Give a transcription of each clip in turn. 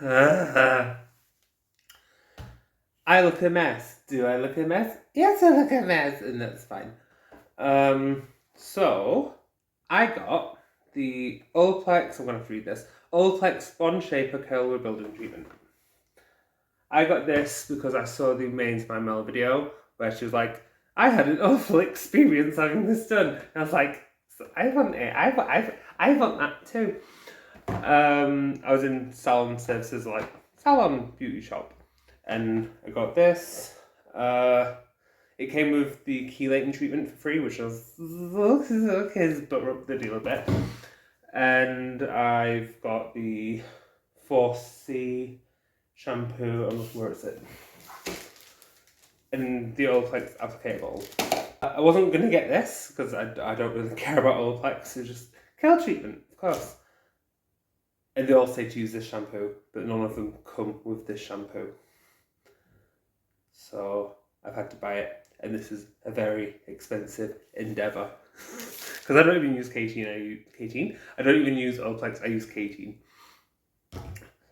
I look a mess. Do I look a mess? Yes, I look a mess, and that's fine. So I got the Olaplex. I'm gonna read this. Olaplex Sponge Shaper Curl Rebuilding Treatment. I got this because I saw the Mains by Mel video where she was like, "I had an awful experience having this done," and I was like, "I want it. I want that too." I was in salon services, like salon beauty shop, and I got this. It came with the chelating treatment for free, which was okay, but up the deal a bit. And I've got the 4C shampoo. I'm looking where it's at. And the Olaplex applicable. I wasn't gonna get this because I don't really care about Olaplex. It's just curl treatment, of course. And they all say to use this shampoo, but none of them come with this shampoo. So I've had to buy it, and this is a very expensive endeavour. Because I don't even use K18. I don't even use Olaplex, I use K18.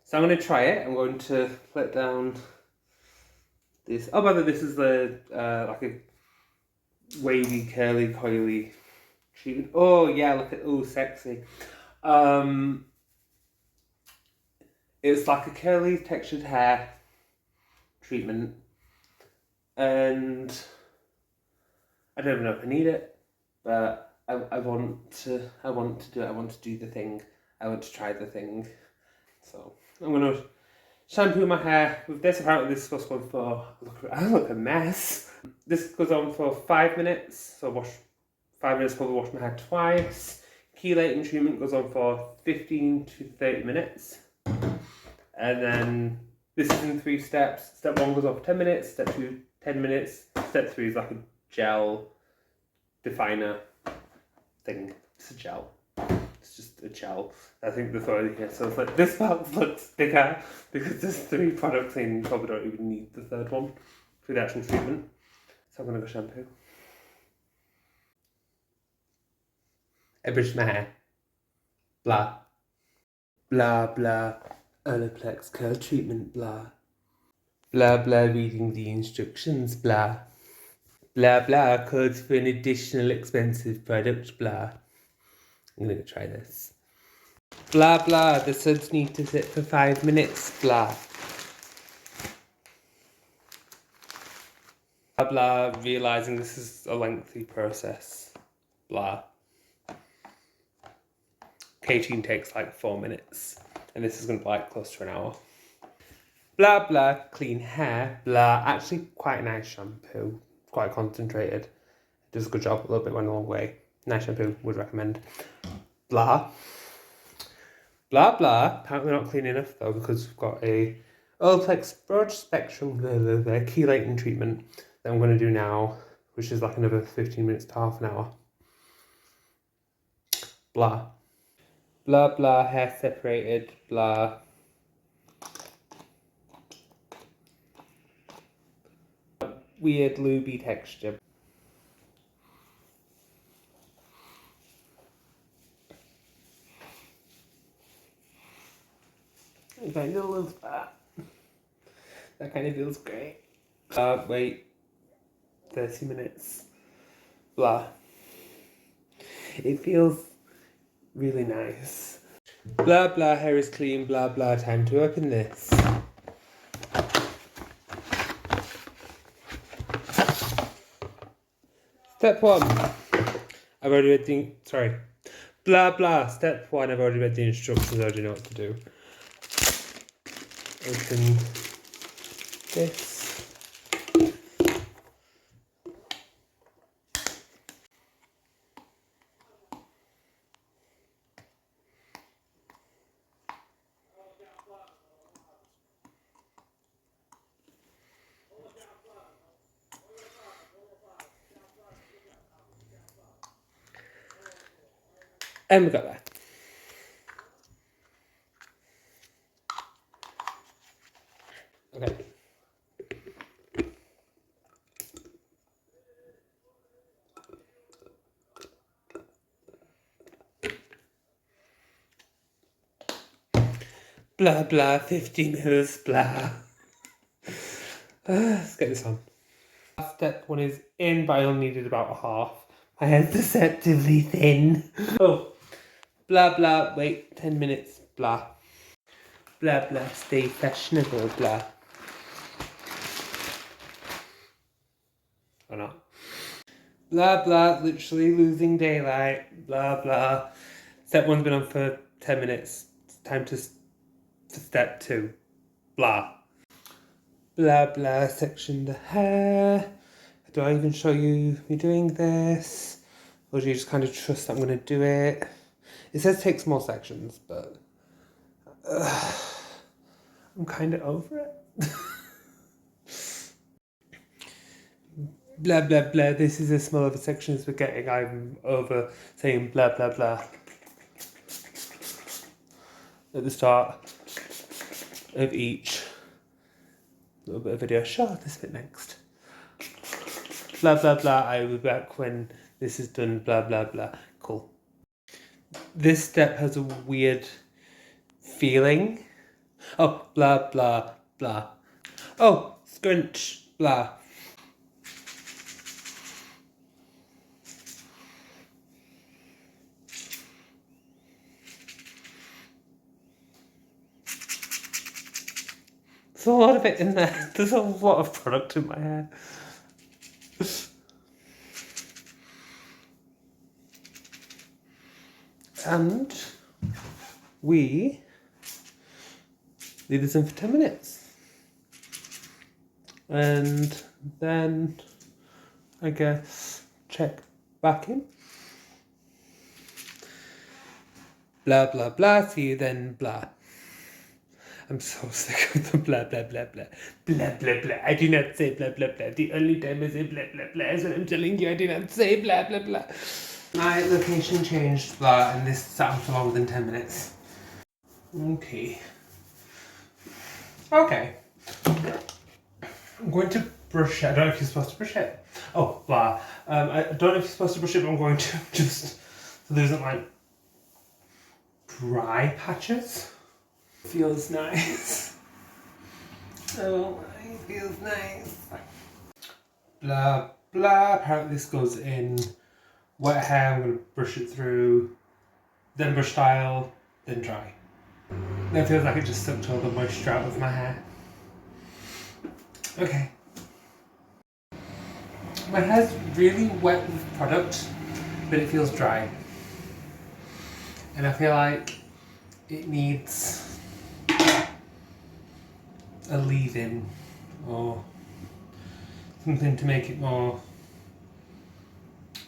So I'm going to try it. I'm going to put down this. Oh, by the way, this is the like a wavy, curly, coily treatment. Oh yeah, look at sexy. It's like a curly textured hair treatment, and I don't even know if I need it, but I want to do it. I want to do the thing. I want to try the thing. So I'm gonna shampoo my hair with this. Apparently this is supposed to go on for, I look a mess. This goes on for 5 minutes. So 5 minutes, probably wash my hair twice. Chelating treatment goes on for 15 to 30 minutes. And then this is in 3 steps. Step 1 goes on for 10 minutes. Step 2, 10 minutes. Step 3 is like a gel definer thing. It's a gel. It's just a gel. I think the third here. So it's like this box looks bigger because there's 3 products in. You probably don't even need the third one for the actual treatment. So I'm gonna go shampoo. I brushed my hair. Blah. Blah blah. Olaplex curl treatment. Blah. Blah blah. Reading the instructions. Blah. Blah blah. Codes for an additional expensive product. Blah. I'm gonna try this. Blah blah, the suds need to sit for 5 minutes, blah. Blah blah, realising this is a lengthy process, blah. K18 takes like 4 minutes, and this is going to be like close to an hour. Blah blah, clean hair, blah. Actually quite a nice shampoo, quite concentrated. It does a good job, a little bit went a long way. Nice shampoo, would recommend. Blah. Blah blah, apparently not clean enough though because we've got a Olaplex broad spectrum chelating treatment that I'm going to do now, which is like another 15 minutes to half an hour. Blah. Blah blah, hair separated, blah. Weird looby texture. I kind of love that. That kind of feels great. Wait. 30 minutes. Blah. It feels really nice. Blah blah, hair is clean, blah blah, time to open this. Step 1. I've already read the, sorry. Blah blah, step 1, I've already read the instructions, I already know what to do. Open this. And we got that. Okay. Blah blah, 50 mils, blah. Let's get this on. Step 1 is in, but I only needed about half. My hair's deceptively thin. Oh, blah blah, wait 10 minutes, blah. Blah blah, stay fashionable, blah. Or not. Blah blah, literally losing daylight, blah blah. Step 1's been on for 10 minutes. It's time to step 2, blah. Blah blah, section the hair. Do I even show you me doing this? Or do you just kind of trust that I'm going to do it? It says take small sections, but I'm kind of over it. Blah blah blah, this is as small of a section as we're getting. I'm over saying blah blah blah at the start of each little bit of video. Sure, this bit next. Blah blah blah, I will be back when this is done, blah blah blah. Cool. This step has a weird feeling. Oh, blah blah blah. Oh, scrunch, blah. There's a lot of it in there. There's a lot of product in my hair. And we leave this in for 10 minutes. And then, I guess, check back in. Blah, blah, blah, see you then, blah. I'm so sick of the blah, blah, blah, blah. Blah, blah, blah. I do not say blah, blah, blah. The only time I say blah, blah, blah is when I'm telling you I do not say blah, blah, blah. My location changed, blah, and this sat on for longer than 10 minutes. Okay. Okay. I'm going to brush it. I don't know if you're supposed to brush it. Oh, blah. I don't know if you're supposed to brush it, but I'm going to just so there isn't like dry patches. Feels nice. Oh, it feels nice. Blah, blah. Apparently this goes in wet hair. I'm going to brush it through, then brush style, then dry. And it feels like it just sucked all the moisture out of my hair. Okay. My hair's really wet with product, but it feels dry. And I feel like it needs a leave-in or something to make it more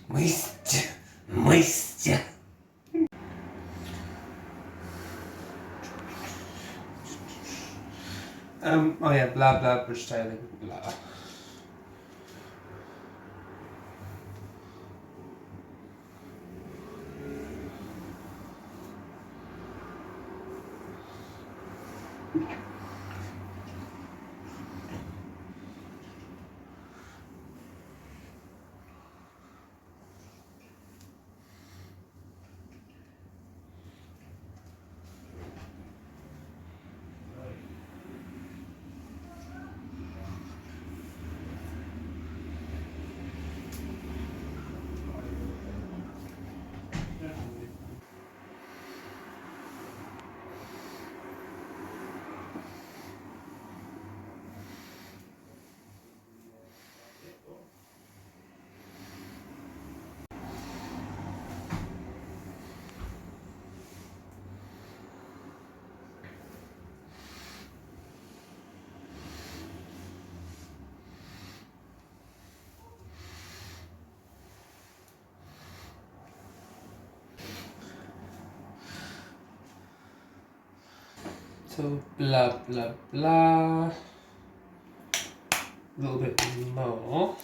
moist. Moisture. Oh yeah, blah blah, brush styling, blah. So blah blah blah. A little bit more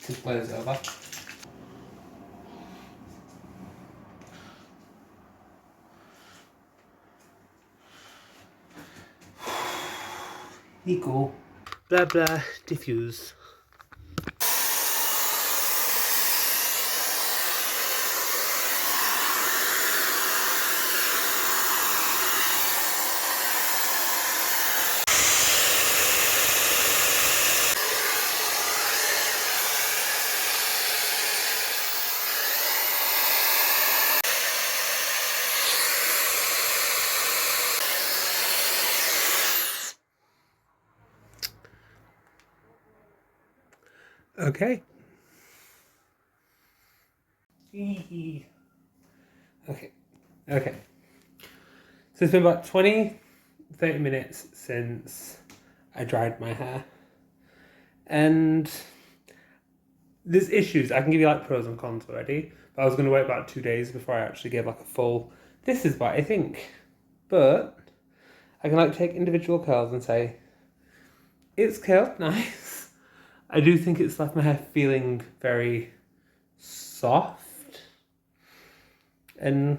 to glaze over. Here you go. Blah blah, diffuse. Okay. Okay. Okay. So it's been about 20-30 minutes since I dried my hair. And there's issues. I can give you like pros and cons already. But I was going to wait about 2 days before I actually gave like a full, this is what I think. But I can like take individual curls and say, it's curled nice. I do think it's left my hair feeling very soft. And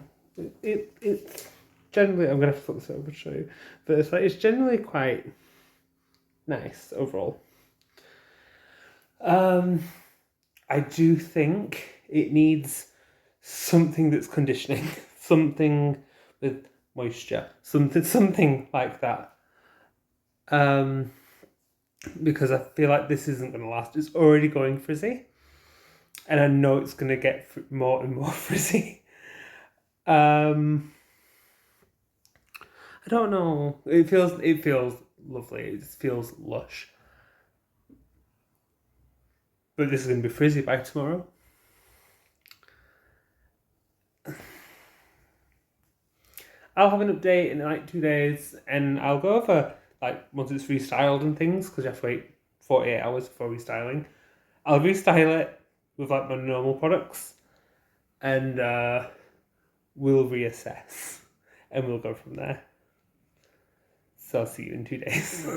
it's generally, I'm going to flip this over to show you. But it's generally quite nice overall. I do think it needs something that's conditioning, something with moisture, something like that. Because I feel like this isn't going to last. It's already going frizzy, and I know it's going to get more and more frizzy. I don't know. It feels lovely. It feels lush. But this is going to be frizzy by tomorrow. I'll have an update in like 2 days, and I'll go over like once it's restyled and things, because you have to wait 48 hours before restyling. I'll restyle it with like my normal products, and we'll reassess, and we'll go from there. So I'll see you in 2 days.